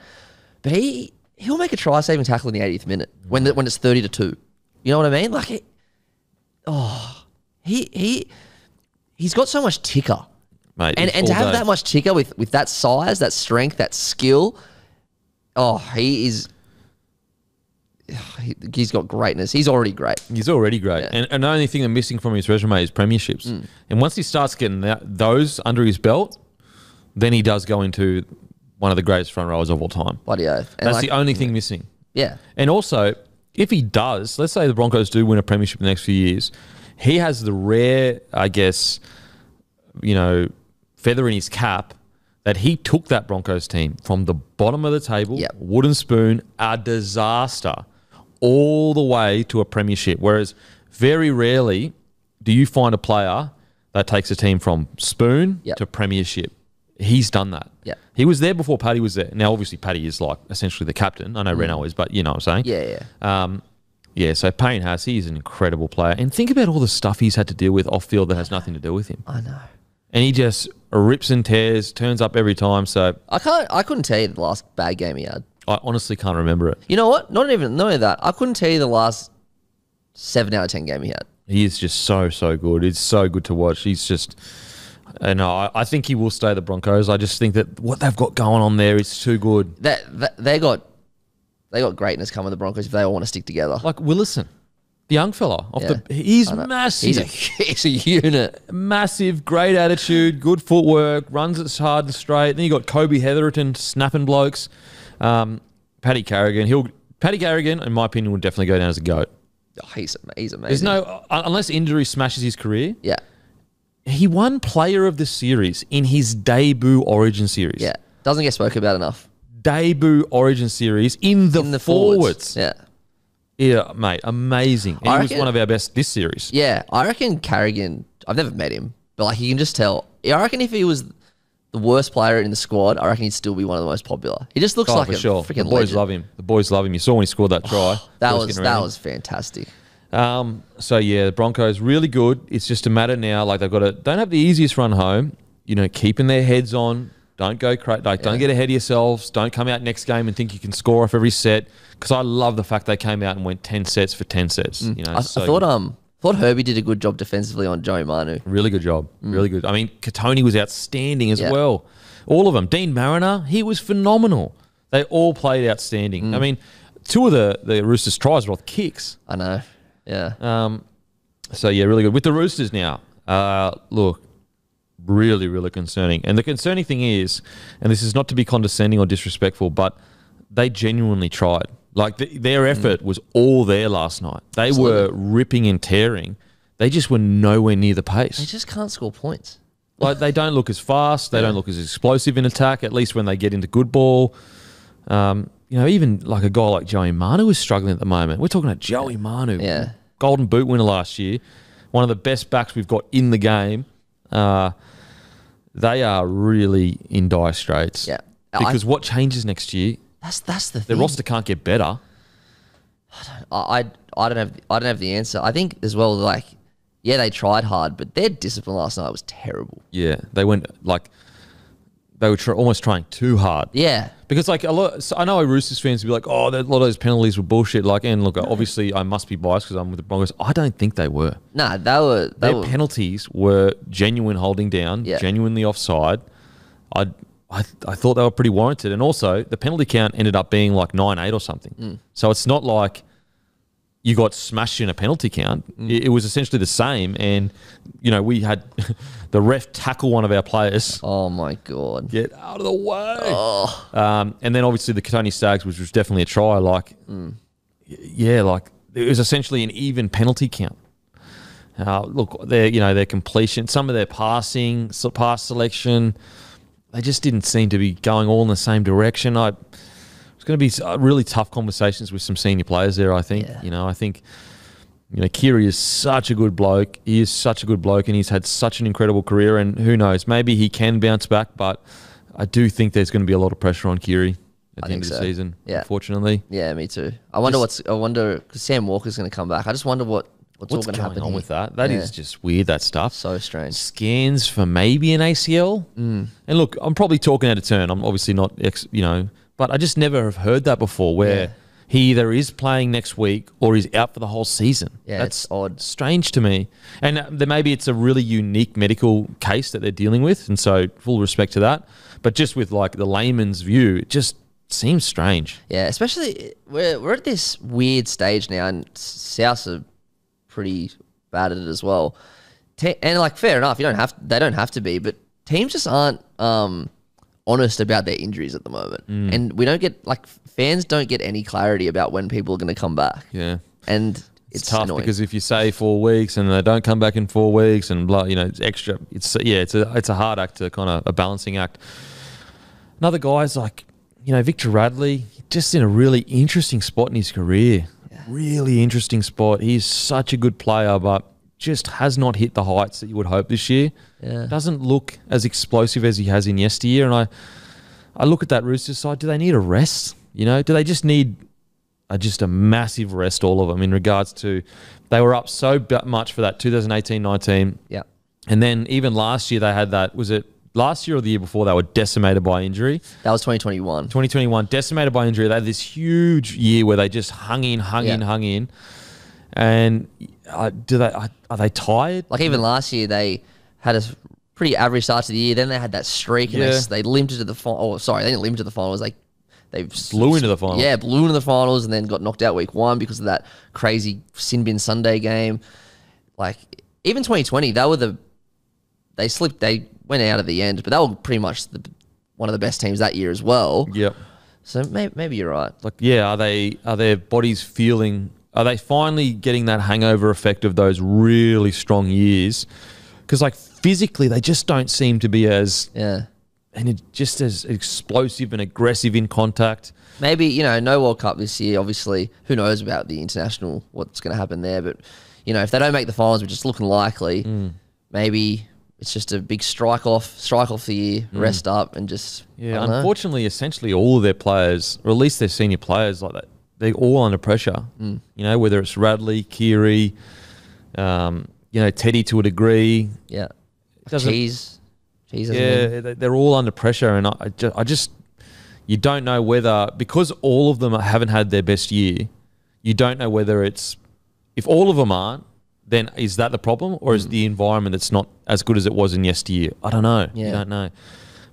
But he'll make a try-saving tackle in the 80th minute when it's 30-2. You know what I mean? Like, he's got so much ticker, Mate, and to have that much ticker with that size, that strength, that skill, he's got greatness. He's already great. He's already great. Yeah. And the only thing I'm missing from his resume is premierships. And once he starts getting those under his belt, then he does go into one of the greatest front rowers of all time. Bloody oath. And that's the only thing missing. Yeah. And also, if he does, let's say the Broncos do win a premiership in the next few years, he has the rare, I guess, feather in his cap that he took that Broncos team from the bottom of the table, wooden spoon, a disaster, all the way to a premiership. Whereas very rarely do you find a player that takes a team from spoon to premiership. He's done that. Yeah. He was there before Paddy was there. Now, obviously, Paddy is like essentially the captain. I know Renault is, but you know what I'm saying? Yeah. So Payne Haas, he's an incredible player. And think about all the stuff he's had to deal with off field that has nothing to do with him. I know. And he just rips and tears, turns up every time. So I couldn't tell you the last bad game he had. I honestly can't remember it. You know what? Not even that. I couldn't tell you the last 7 out of 10 game he had. He is just so, so good. It's so good to watch. He's just... And I think he will stay the Broncos. I just think that what they've got going on there is too good. They got greatness coming, the Broncos, if they all want to stick together. Like Willison, the young fella. He's massive. He's a unit. Massive, great attitude, good footwork, runs it hard and straight. Then you got Kobe Heatherton snapping blokes. Paddy Carrigan. Paddy Carrigan, in my opinion, would definitely go down as a GOAT. Oh, he's amazing. There's no... Unless injury smashes his career... Yeah. He won Player of the Series in his debut Origin Series. Yeah. Doesn't get spoken about enough. Debut Origin Series in the forwards. Yeah. Yeah, mate. Amazing. And he was one of our best this series. Yeah. I reckon Carrigan, I've never met him, but like you can just tell. I reckon if he was the worst player in the squad, I reckon he'd still be one of the most popular. He just looks like a freaking legend. The boys love him. The boys love him. You saw when he scored that try. That was fantastic. So yeah, the Broncos really good. It's just a matter now, like don't have the easiest run home, keeping their heads on, Don't go crazy. Like, don't get ahead of yourselves. Don't come out next game and think you can score off every set. Because I love the fact they came out and went 10 sets for 10 sets. You know, I thought Herbie did a good job defensively on Joey Manu. Really good job. Really good. I mean, Katoni was outstanding as well. All of them. Dean Mariner, he was phenomenal. They all played outstanding. I mean, 2 of the Roosters' tries were off kicks. I know. Yeah. So, yeah, really good. With the Roosters now, look, really, really concerning. And the concerning thing is, and this is not to be condescending or disrespectful, but they genuinely tried. Like, their effort was all there last night. They were ripping and tearing. They just were nowhere near the pace. They just can't score points. Like, they don't look as fast. They don't look as explosive in attack, at least when they get into good ball. You know, even like a guy like Joey Manu is struggling at the moment. We're talking about Joey Manu. Yeah. Golden Boot winner last year. One of the best backs we've got in the game. They are really in dire straits. Yeah. Because what changes next year? That's the thing. Their roster can't get better. I don't have the answer. I think as well, like, yeah, they tried hard, but their discipline last night was terrible. Yeah, they went like they were almost trying too hard. Yeah, because like I know Roosters fans will be like, oh, a lot of those penalties were bullshit. Like, and look, obviously I must be biased because I'm with the Broncos. I don't think they were. Nah, their penalties were genuine holding down, genuinely offside. I thought they were pretty warranted, and also the penalty count ended up being like 9-8 or something. So it's not like you got smashed in a penalty count. It was essentially the same, and you know, we had the ref tackle one of our players. Oh my god! Get out of the way! Oh. And then obviously the Katoni Stags, which was definitely a try. Like, yeah, like it was essentially an even penalty count. Look, their completion, some of their passing, pass selection, they just didn't seem to be going all in the same direction. It's going to be really tough conversations with some senior players there, I think. Yeah. I think Kiri is such a good bloke. He is such a good bloke, and he's had such an incredible career. And who knows, maybe he can bounce back, but I do think there's going to be a lot of pressure on Kiri at the end of the season, unfortunately. Yeah, me too. I wonder because Sam Walker's going to come back. I just wonder what's all going to happen on with that. That is just weird, that stuff. So strange. Scans for maybe an ACL. And look, I'm probably talking out of turn. I'm obviously not, but I just never have heard that before where he either is playing next week or he's out for the whole season. Yeah, that's it's odd. Strange to me. And then maybe it's a really unique medical case that they're dealing with, and so full respect to that. But just with like the layman's view, it just seems strange. Yeah, especially we're at this weird stage now, and Souths are pretty bad at it as well. And like, fair enough, they don't have to be, but teams just aren't honest about their injuries at the moment. And we don't get, like, fans don't get any clarity about when people are going to come back. Yeah. And it's tough annoying. because if you say 4 weeks and they don't come back in 4 weeks and blah, it's extra. It's a hard act to kind of a balancing act. Another guy's like, Victor Radley, just in a really interesting spot in his career. Yeah. Really interesting spot. He's such a good player, but just has not hit the heights that you would hope this year. Yeah. Doesn't look as explosive as he has in yesteryear. And I look at that Roosters side. Do they need a rest? Do they just need just a massive rest, all of them, in regards to they were up so much for that 2018-19. Yeah. And then even last year they had that, was it last year or the year before, they were decimated by injury? That was 2021. 2021, decimated by injury. They had this huge year where they just hung in. And are they tired? Like, even last year, they had a pretty average start to the year. Then they had that streak, and they limped to the final. Oh, sorry, they didn't limp to the finals. They blew into the finals. Yeah, blew into the finals, and then got knocked out week 1 because of that crazy sin bin Sunday game. Like, even 2020, they slipped. They went out at the end, but they were pretty much one of the best teams that year as well. Yep. So maybe you're right. Like, yeah, are their bodies feeling? Are they finally getting that hangover effect of those really strong years? Because, like, physically, they just don't seem to be as just as explosive and aggressive in contact. Maybe, no World Cup this year, obviously. Who knows about the international, what's going to happen there. But, if they don't make the finals, which is looking likely, maybe it's just a big strike off the year, rest up, and just... Yeah, unfortunately, essentially all of their players, or at least their senior players like that, they're all under pressure. Whether it's Radley, Kiri, Teddy to a degree. Yeah. Jesus, they're all under pressure, and I just you don't know whether, because all of them haven't had their best year, you don't know whether it's, if all of them aren't, then is that the problem, or is the environment that's not as good as it was in yesteryear? I don't know. Yeah. You don't know.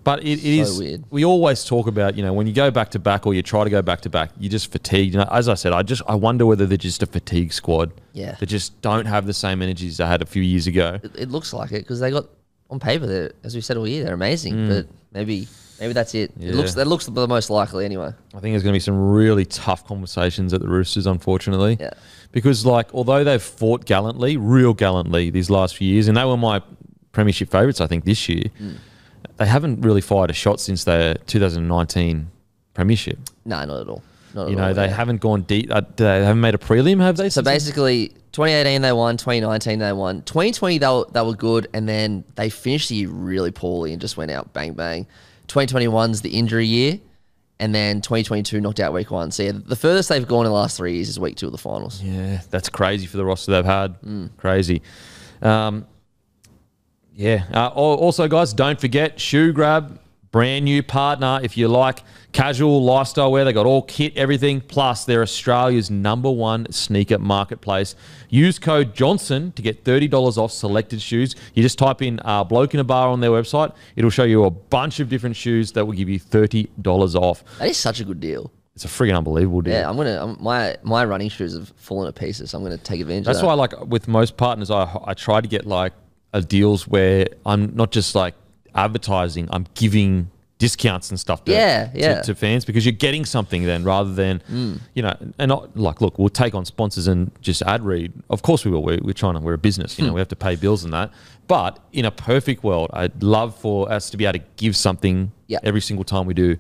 But it So is weird. We always talk about, when you go back to back or you try to go back to back, you're just fatigued. As I said, I wonder whether they're just a fatigue squad. Yeah. They just don't have the same energies they had a few years ago. It looks like it because they got, on paper, as we said all year, they're amazing. But maybe that's it. Yeah. That looks the most likely anyway. I think there's going to be some really tough conversations at the Roosters, unfortunately. Yeah. Because, although they've fought gallantly, real gallantly, these last few years, and they were my premiership favourites, I think, this year, they haven't really fired a shot since their 2019 premiership. No, not at all. They haven't gone deep. They haven't made a prelim, have they? So basically, 2018 they won, 2019 they won, 2020 they were good, and then they finished the year really poorly and just went out bang bang. 2021's the injury year, and then 2022 knocked out week 1. So yeah, the furthest they've gone in the last 3 years is week 2 of the finals. Yeah, that's crazy for the roster they've had. Crazy. Also, guys, don't forget Shoe Grab, brand new partner. If you like casual lifestyle wear, they got all kit, everything. Plus, they're Australia's #1 sneaker marketplace. Use code Johnson to get $30 off selected shoes. You just type in "bloke in a bar" on their website. It'll show you a bunch of different shoes that will give you $30 off. That is such a good deal. It's a friggin' unbelievable deal. Yeah, my running shoes have fallen to pieces, so I'm gonna take advantage of that. That's why, with most partners, I try to get deals where I'm not just advertising, I'm giving discounts and stuff to fans, because you're getting something then, rather than and not look, we'll take on sponsors and just ad read. Of course we will. We're a business, we have to pay bills and that. But in a perfect world, I'd love for us to be able to give something every single time we do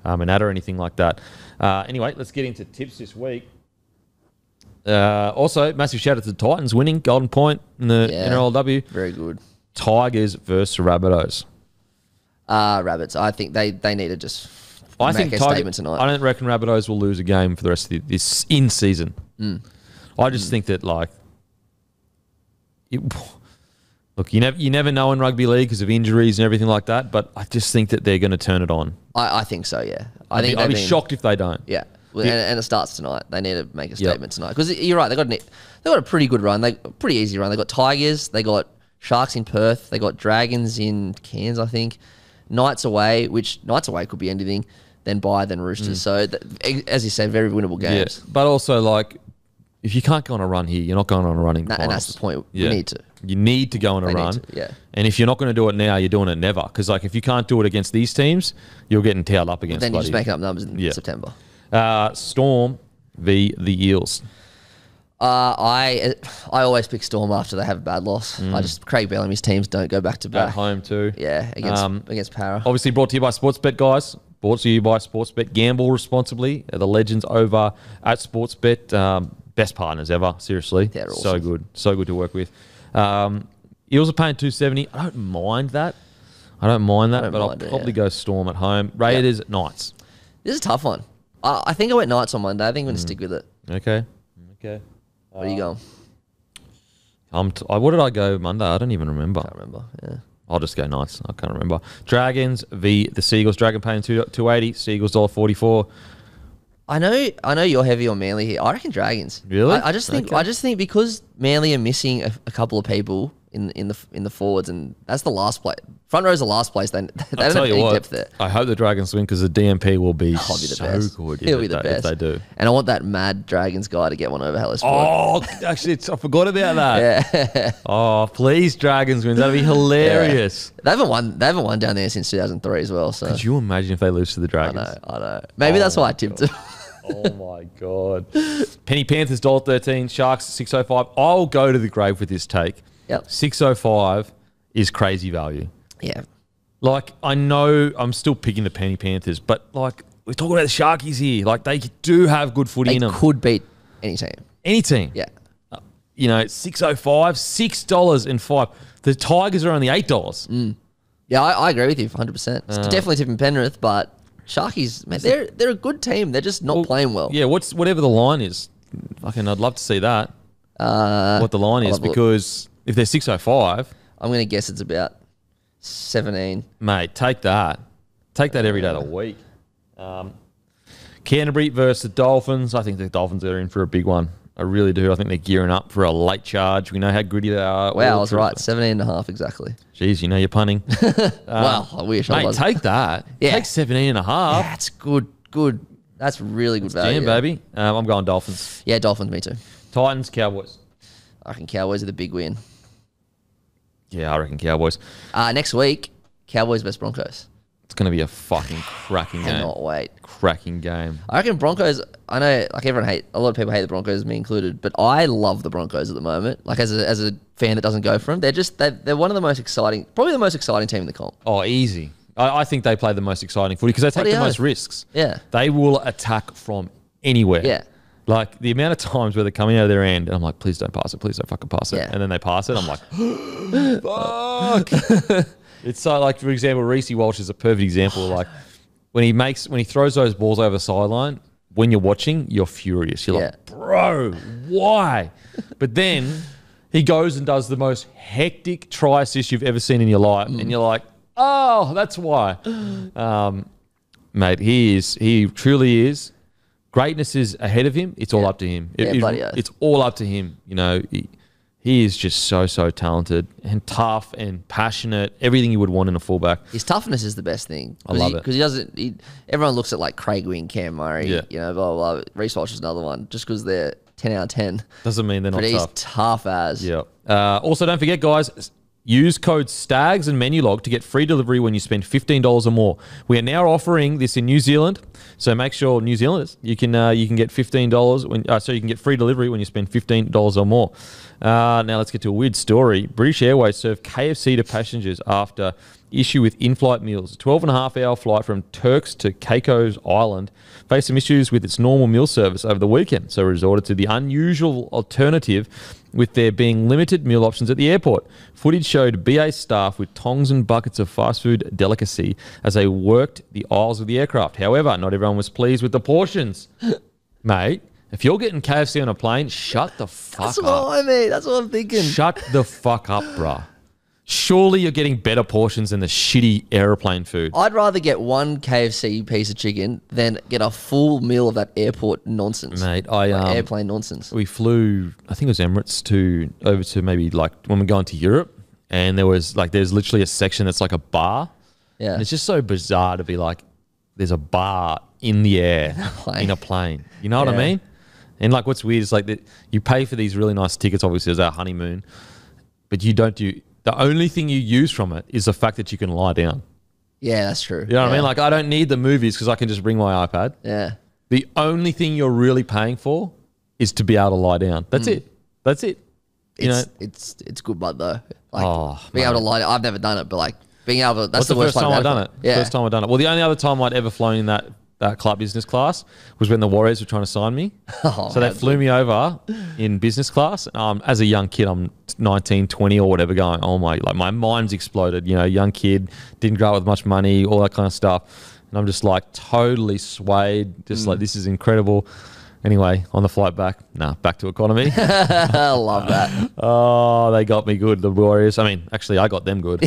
an ad or anything like that. Anyway, let's get into tips this week. Also, massive shout out to the Titans winning Golden Point in the NRLW. Very good. Tigers versus Rabbitohs. Rabbits. I think they need to just make a statement tonight. I don't reckon Rabbitohs will lose a game for the rest of this in season. I just think that look, you never know in rugby league because of injuries and everything like that. But I just think that they're going to turn it on. I think so. Yeah. I'd be shocked if they don't. Yeah. And it starts tonight. They need to make a statement tonight, because you're right. They got a pretty good run. Pretty easy run. They got Tigers. They got Sharks in Perth. They got Dragons in Cairns, I think. Knights away, which Knights away could be anything. Then Roosters. So as you said, very winnable games. Yeah. But also if you can't go on a run here, you're not going on a running. And that's the point. We need to. You need to go on a run. And if you're not going to do it now, you're doing it never. Because if you can't do it against these teams, you're getting towed up against. Then you're just making up numbers in September. Storm v the Eels. I always pick Storm after they have a bad loss. Craig Bellamy's teams don't go back to back. At home too. Yeah, against Para. Obviously brought to you by Sportsbet, guys. Brought to you by Sportsbet. Gamble responsibly. The legends over at Sportsbet. Best partners ever. Seriously. They're awesome. So good. So good to work with. Eels are paying $2.70. I don't mind that. But I'll probably go Storm at home. Raiders at Knights. This is a tough one. I think I went Knights on Monday. I think I'm going to stick with it. Okay. Where are you going? What did I go Monday? I don't even remember. I can't remember. Yeah. I'll just go Knights. I can't remember. Dragons v the Seagulls. Dragon paying $2.80. Seagulls $1.44. I know you're heavy on Manly here. I reckon Dragons. Really? I just think because Manly are missing a couple of people in the forwards, and that's the last place. Front row's the last place. They don't have any depth there. I hope the Dragons win, because the DMP will be the so best. good. He'll be the best if they do. And I want that mad Dragons guy to get one over Hellas. Oh, actually, I forgot about that. Yeah. Oh, please, Dragons win. That'd be hilarious. Yeah. They haven't won down there since 2003 as well. So could you imagine if they lose to the Dragons? I know. Maybe that's why I tipped them. Oh my God. Penny Panthers $1.13. Sharks $6.05. I'll go to the grave with this take. Yep. $6.05 is crazy value. Yeah. I know I'm still picking the Penny Panthers, but we're talking about the Sharkies here. They do have good footy in them. They could beat any team. Any team. Yeah. $6.05, $6.05. The Tigers are only $8. Yeah, I agree with you 100%. It's definitely tipping Penrith, but Sharkies, man, they're a good team. They're just not playing well. Yeah, whatever the line is. I'd love to see that. What the line is, because if they're $6.05, I'm going to guess it's about 17. Mate, take that. Take that every day of the week. Canterbury versus the Dolphins. I think the Dolphins are in for a big one. I really do. I think they're gearing up for a late charge. We know how gritty they are. Wow, I was right. 17.5 exactly. Jeez, you know you're punting. Wow, I wish I Mate, was. take that. Yeah. Take 17.5. That's good. Good. That's really good value. Damn, baby. I'm going Dolphins. Yeah, Dolphins, me too. Titans, Cowboys. I reckon Cowboys are the big win. Yeah, I reckon Cowboys. Next week, Cowboys vs Broncos. It's going to be a fucking cracking game. Cannot wait. Cracking game. I reckon Broncos, I know like a lot of people hate the Broncos, me included, but I love the Broncos at the moment. Like as a fan that doesn't go for them, they're one of the most exciting, probably the most exciting team in the comp. Oh, easy. I think they play the most exciting footy because they take the most risks. Yeah. They will attack from anywhere. Yeah. Like the amount of times where they're coming out of their end and I'm like, please don't pass it. Please don't fucking pass it. Yeah. And then they pass it. I'm like, fuck. It's so like, for example, Reece Walsh is a perfect example. Like when he throws those balls over the sideline, when you're watching, you're furious. You're like, bro, why? But then he goes and does the most hectic try assist you've ever seen in your life. And you're like, oh, that's why. Mate, he truly is. Greatness is ahead of him. It's all up to him. It's all up to him. You know, he is just so talented and tough and passionate. Everything you would want in a fullback. His toughness is the best thing. I love it. Because he doesn't, everyone looks at like Craig Wing, Cam Murray, you know, blah, blah, blah. Reece Walsh is another one. Just because they're 10 out of 10. Doesn't mean they're not tough. But he's tough as. Yeah. Also, don't forget, guys, use code STAGS and MENULOG to get free delivery when you spend $15 or more. We are now offering this in New Zealand, so make sure, New Zealanders, you can get $15 when so you can get free delivery when you spend $15 or more. Now let's get to a weird story. British Airways served KFC to passengers after issue with in-flight meals. A 12.5-hour flight from Turks to Caicos Island faced some issues with its normal meal service over the weekend, so resorted to the unusual alternative with there being limited meal options at the airport. Footage showed BA staff with tongs and buckets of fast food delicacy as they worked the aisles of the aircraft. However, not everyone was pleased with the portions. Mate, if you're getting KFC on a plane, shut the fuck up. That's what I mean. That's what I'm thinking. Shut the fuck up, bruh. Surely you're getting better portions than the shitty aeroplane food. I'd rather get one KFC piece of chicken than get a full meal of that airport nonsense. Mate, airplane nonsense. We flew, I think it was Emirates over to maybe like when we're going to Europe, and there's literally a section that's like a bar. Yeah. And it's just so bizarre to be like, there's a bar in the air in a plane. You know what I mean? And like what's weird is like that you pay for these really nice tickets, obviously as our honeymoon, but you don't do. The only thing you use from it is the fact that you can lie down. Yeah, that's true. You know what I mean? Like, I don't need the movies because I can just bring my iPad. Yeah. The only thing you're really paying for is to be able to lie down. That's it. That's it. It's good, bud, though. Like, being able to lie down. I've never done it, but like being able to. That's the worst first time I've done it. Yeah. First time I've done it. Well, the only other time I'd ever flown in that club business class was when the Warriors were trying to sign me. So they flew me over in business class. As a young kid, I'm 19, 20 or whatever going, oh my, like my mind's exploded. You know, young kid, didn't grow up with much money, all that kind of stuff. And I'm just like totally swayed, just like this is incredible. Anyway, on the flight back to economy. I love that. Oh, they got me good, the Warriors. I mean, actually, I got them good.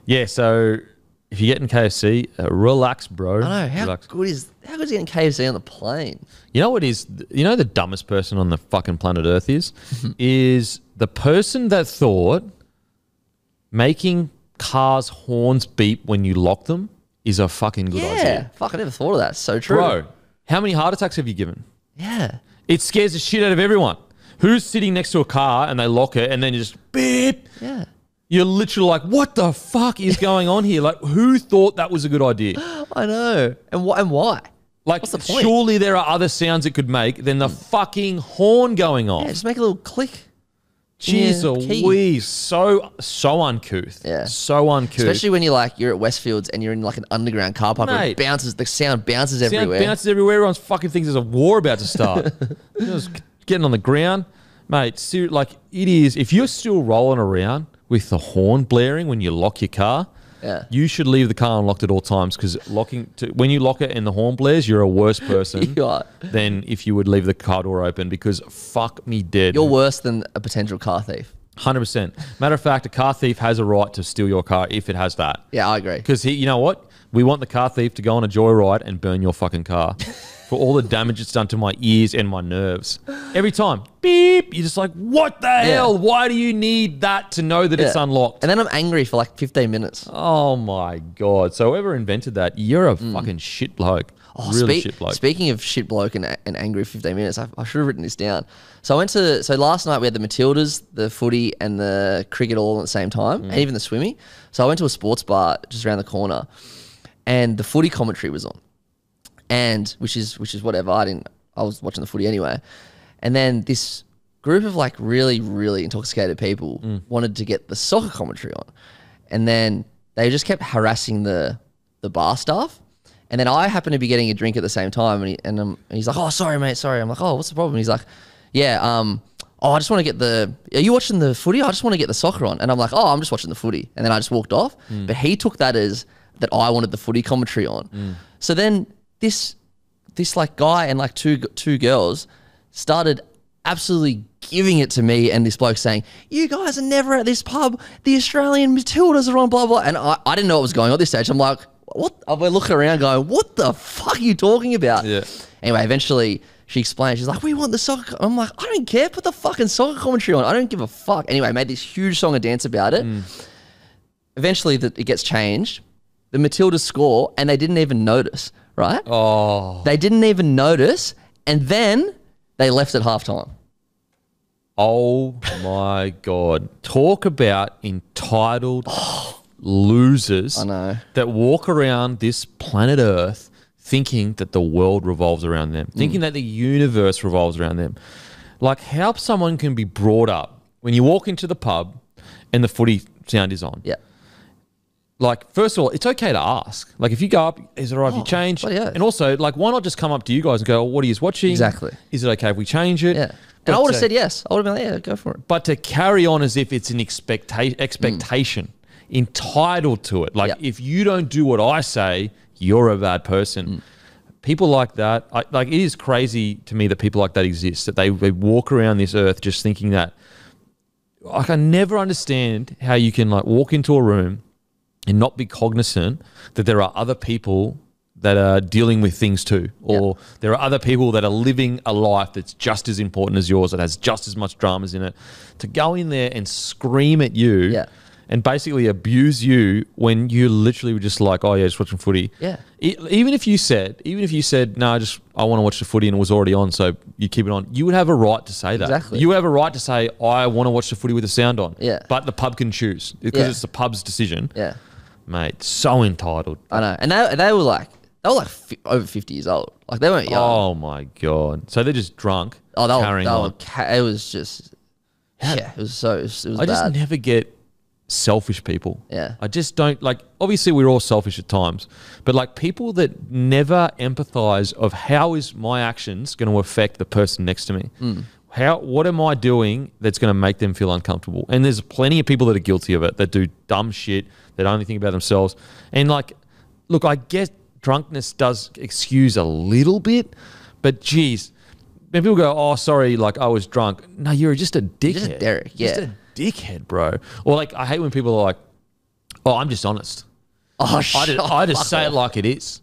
Yeah, so if you're getting KFC, relax, bro. I know. How good is getting KFC on the plane? You know what is? You know the dumbest person on the fucking planet Earth is the person that thought making cars' horns beep when you lock them is a fucking good idea. Yeah, fuck, I never thought of that. It's so true. Bro, how many heart attacks have you given? Yeah. It scares the shit out of everyone. Who's sitting next to a car and they lock it and then you just beep? Yeah. You're literally like, what the fuck is going on here? Like, who thought that was a good idea? I know. And why? Like, what's the point? Surely there are other sounds it could make than the fucking horn going off. Yeah, just make a little click. Jeez Louise, so uncouth. Yeah. So uncouth. Especially when you're at Westfields and you're in like an underground car park and the sound bounces everywhere. Bounces everywhere. Everyone fucking thinks there's a war about to start. Just getting on the ground. Mate, like it is, if you're still rolling around with the horn blaring when you lock your car, you should leave the car unlocked at all times because when you lock it and the horn blares, you're a worse person than if you would leave the car door open because fuck me dead. You're worse than a potential car thief. 100%. Matter of fact, a car thief has a right to steal your car if it has that. Yeah, I agree. Because you know what? We want the car thief to go on a joyride and burn your fucking car for all the damage it's done to my ears and my nerves. Every time, beep, you're just like, what the hell? Why do you need that to know that it's unlocked? And then I'm angry for like 15 minutes. Oh my God. So whoever invented that, you're a fucking shit bloke. Oh, really shit bloke. Speaking of shit bloke and angry 15 minutes, I should have written this down. So last night we had the Matildas, the footy and the cricket all at the same time, and even the swimming. So I went to a sports bar just around the corner and the footy commentary was on. And which is whatever. I was watching the footy anyway. And then this group of like really, really intoxicated people wanted to get the soccer commentary on. And then they just kept harassing the bar staff. And then I happened to be getting a drink at the same time, and he's like, "Oh, sorry, mate, sorry." I'm like, "Oh, what's the problem?" He's like, "Yeah, I just want to get are you watching the footy? I just want to get the soccer on." And I'm like, "Oh, I'm just watching the footy." And then I just walked off. But he took that as that I wanted the footy commentary on. So then this like guy and like two girls started absolutely giving it to me, and this bloke saying, "You guys are never at this pub. The Australian Matildas are on, blah, blah." And I didn't know what was going on at this stage. I'm like, what? We're looking around going, what the fuck are you talking about? Yeah. Anyway, eventually she explained. She's like, "We want the soccer." I'm like, I don't care. Put the fucking soccer commentary on. I don't give a fuck. Anyway, made this huge song and dance about it. Eventually it gets changed. The Matildas score and they didn't even notice, right? Oh. They didn't even notice. And then they left at halftime. Oh my God. Talk about entitled losers I know. that walk around this planet Earth thinking that the world revolves around them, thinking that the universe revolves around them. Like how someone can be brought up when you walk into the pub and the footy sound is on. Yeah. Like, first of all, it's okay to ask. Like, if you go up, is it all right if you change? bloody oath. And also, like, why not just come up to you guys and go, oh, what are you watching? Exactly. Is it okay if we change it? Yeah. But And I would have said yes. I would have been like, yeah, go for it. But to carry on as if it's an expectation, entitled to it. Like, Yep. if you don't do what I say, you're a bad person. People like that, it is crazy to me that people like that exist, that they walk around this earth just thinking that. I can never understand how you can, like, walk into a room and not be cognizant that there are other people that are dealing with things too. Or there are other people that are living a life that's just as important as yours, that has just as much dramas in it. To go in there and scream at you and basically abuse you when you literally were just like, oh yeah, just watching footy. Yeah. Even if you said, no, I want to watch the footy and it was already on, so you keep it on, you would have a right to say that. Exactly. You would have a right to say, I want to watch the footy with the sound on. Yeah. But the pub can choose because it's the pub's decision. Yeah. Mate, so entitled. I know. And they were like over 50 years old. Like they weren't young. Oh my God. So they're just drunk, carrying on. It was just, it was I bad. just never get selfish people. Yeah. I just don't, like, obviously we're all selfish at times, but like people that never empathize of how is my actions going to affect the person next to me? What am I doing that's going to make them feel uncomfortable? And there's plenty of people that are guilty of it, that do dumb shit, that only think about themselves. And like, look, I guess drunkenness does excuse a little bit, but geez, when people go, oh, sorry, like I was drunk. No, you're just a dickhead. Just a Derek, Just a dickhead, bro. Or like, I hate when people are like, oh, I'm just honest. Oh, I just say it like it is.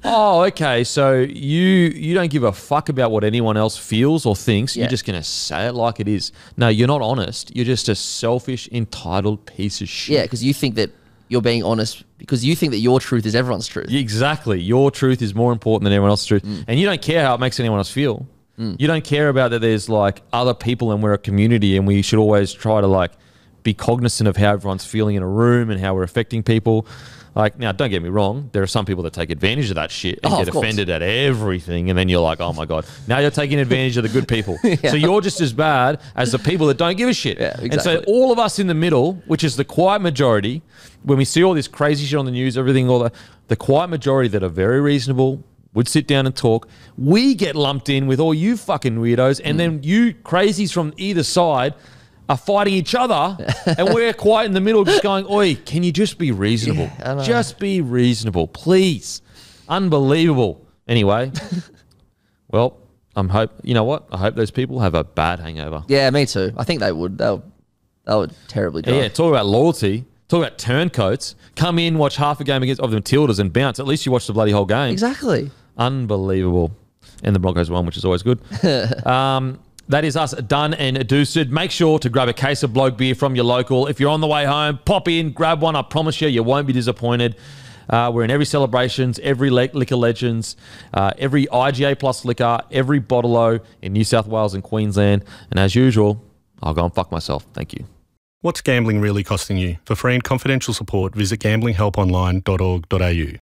Oh, okay. So you don't give a fuck about what anyone else feels or thinks. You're just going to say it like it is. No, you're not honest. You're just a selfish, entitled piece of shit. Yeah, because you think that you're being honest because you think that your truth is everyone's truth. Exactly. Your truth is more important than everyone else's truth. And you don't care how it makes anyone else feel. You don't care about that there's like other people and we're a community and we should always try to like be cognizant of how everyone's feeling in a room and how we're affecting people. Like, now, don't get me wrong. There are some people that take advantage of that shit and get offended at everything. And then you're like, oh my God, now you're taking advantage of the good people. So you're just as bad as the people that don't give a shit. Yeah, exactly. And so all of us in the middle, which is the quiet majority, when we see all this crazy shit on the news, everything, all the quiet majority that are very reasonable, would sit down and talk, we get lumped in with all you fucking weirdos. And then you crazies from either side are fighting each other and we're quiet in the middle just going, oi, can you just be reasonable? Yeah, just be reasonable, please. Unbelievable. Anyway, well, you know what? I hope those people have a bad hangover. Yeah, me too. I think they would. They They were terribly drunk. Yeah, talk about loyalty. Talk about turncoats. Come in, watch half a game of the Matildas and bounce. At least you watch the bloody whole game. Exactly. Unbelievable. And the Broncos won, which is always good. That is us done and deuced. Make sure to grab a case of bloke beer from your local. If you're on the way home, pop in, grab one. I promise you, you won't be disappointed. We're in every celebrations, every Liquor Legends, every IGA Plus liquor, every bottle-o in New South Wales and Queensland. And as usual, I'll go and fuck myself. Thank you. What's gambling really costing you? For free and confidential support, visit gamblinghelponline.org.au.